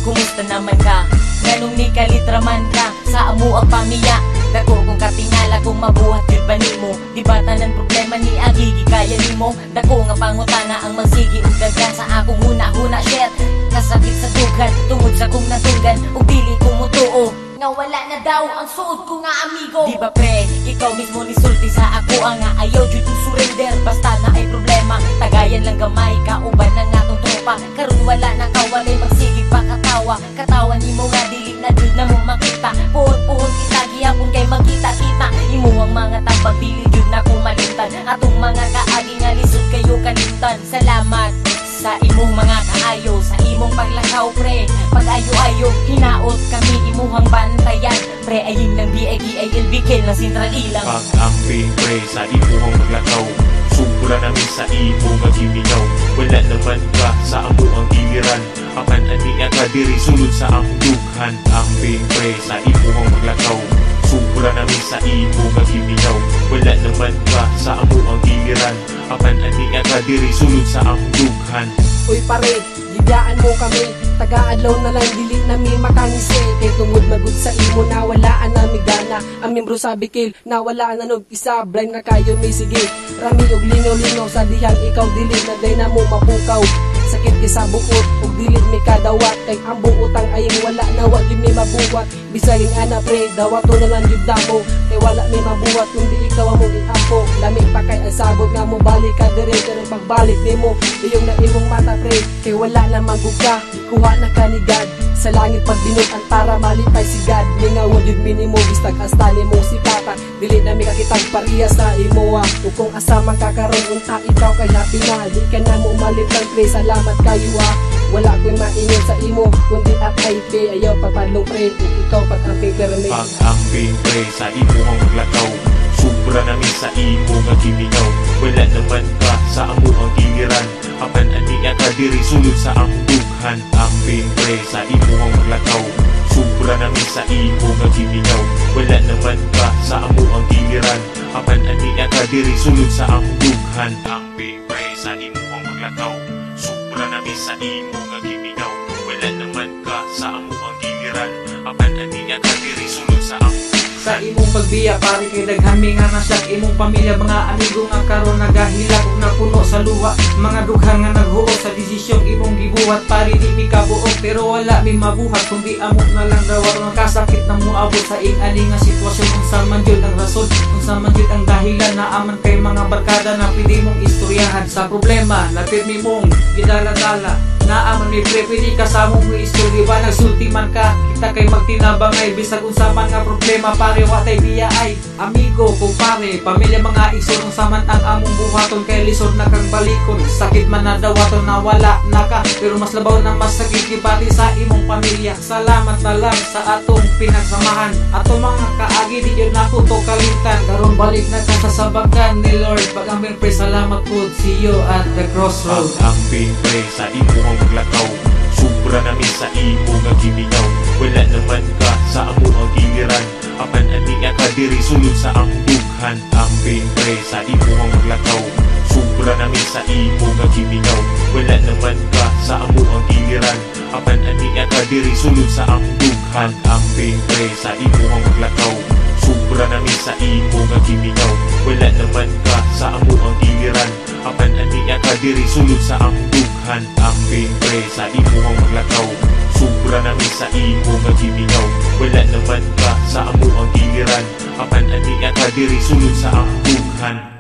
kumusta naman ka? Nganong ni kalitraman ka sa amo ang pamiya. Dako kung katingala kung mabuhat yun ba nimo. Di ba tanan problema ni agigi kaya nimo. Dako nga pangutana ang magsigi ug daghan sa akong huna-huna shit. Kasakit sa dugan tungod sa kong natugan ug dili ko mutuo nga wala na daw ang suod ko nga amigo. Di ba pre, ikaw mismo ni sulti sa ako nga ayaw jud ko surrender. Basta na ay problema, tagayan lang gamay kauban na nga tong tropa. Karon wala na kawalay magsigig pa katawa. Katawan nimo nga dili na jud na mo makita. Puhon-puhon kita gihapon kay magkita-kita. Imuhang mga tambag dili jud na ko malimtan. Atong mga kaagi nga lisod kayo kalimtan. Salamat sa imong mga kaayo, sa imong paglakaw pre. Pag-ayo-ayo, hinaot kami imuhang bantayan. Pre, aying ng BIGILB kill na sintral ilang. Pag-amping pre sa imuhang paglakaw, subra namin sa imo nga giminaw. Wala naman ka sa amo ang giliran. Apan ani ka diri sulod sa among dughan. Amping pre sa imuhang paglakaw, subra namin sa imo nga giminaw. Wala naman ka sa amo ang giliran. Apan ani ka diri sulod sa among dughan. Uy pare, gidaan mo kami. Taga-adlaw na lang dili nami makangisi. Kay tungod magud sa imo na walaan nami gana. Ang membro sa Bikil na wala na nog isa. Blind na kayo may sige. Rami og lingaw-lingaw sa dihang ikaw dili na day na mo mapukaw. Sakit kay sa buot ug dili mi kadawat. Kay ang buotang ayeng wala na wa gyud mi mabuwat. Bisaging ana pre, dawato na lang gyud damo. Kay wala mi mabuwat kundi ikaw mo iapo. Lami pa kay ang sabog nga mo balik ka dire. Pero pagbalik nimo iyong na imong mata pre. Kay wala na maguga, kuha na kanigad. Sa langit pagbinutan para malipay si God. Mingaw jud minimo bistag hasta nimo si Papa. Dili na mi kakitag pariya sa imo ug kung asa man kakaron unta ikaw kay happy na. Di ka na mo malipay pre, salamat kayo Wala ko'y maingon sa imo kundi at IP. Ayaw pagpadlong pre ug ikaw pag-amping permit. Pag-amping pre sa imuhang paglakaw, subra namin sa imo nga giminaw. Wala naman ka sa amo ang giliran. Apan ani ka diri sulod sa among dughan. Amping pre sa imuhang paglakaw, subra namin sa imo nga giminaw. Wala naman ka sa amo ang giliran. Apan ani ka diri sulod sa among dughan. Amping pre sa imuhang paglakaw, subra namin sa imo nga giminaw. Wala naman ka sa amo ang giliran. Apan ani ka diri sulod sa among sa imong pagbiya pare kay daghan mi nga nasyag imong pamilya mga amigo nga karon nagahilak ug napuno sa luwa. Mga dughan nga naghuot sa desisyong imong gibuhat pare di mi kabuok pero wala mi mabuhat kundi amo na lang daw aron kasakit na moabot sa ing-ani nga sitwasyon. Unsa man jud ang rason, unsa man jud ang dahilan na aman kay mga barkada na pwede mong istoryahan sa problema na pirmi mong gidala-dala. Naaman may pre, pwede kasama mo istorya ba nagsulti man ka kita kay magtinabang ay bisag unsa man nga problema pare watay biya ay amigo kumpare pamilya mga igsoon unsa man ang among buhaton kay lisod na kang balikon sakit man na dawaton na wala naka pero mas labaw na mas sakit pati sa imong pamilya. Salamat na lang sa atong pinagsamahan atong mga kaagi di yun ako to kalimtan karon balik na ka sa sabagan ni Lord pag-amping pre. Salamat po, see you at the crossroad. Pag-amping pre sa imuhang paglakaw, subra namin sa imo nga giminaw. Wala naman ka sa amo ang giliran. Apan ani ka diri sulod sa among dughan. Amping pre sa imuhang paglakaw, subra namin sa imo nga giminaw. Wala naman ka sa amo ang giliran. Apan ani ka diri sulod sa among dughan. Amping pre sa imuhang paglakaw, subra namin sa imo nga giminaw. Wala naman ka sa amo ang giliran. Apan ani ka diri sulod sa among dughan. Amping pre sa imuhang paglakaw, subra namin sa imo nga giminaw. Wala naman ka sa amo ang giliran. Apan ani ka diri sulod sa among dughan.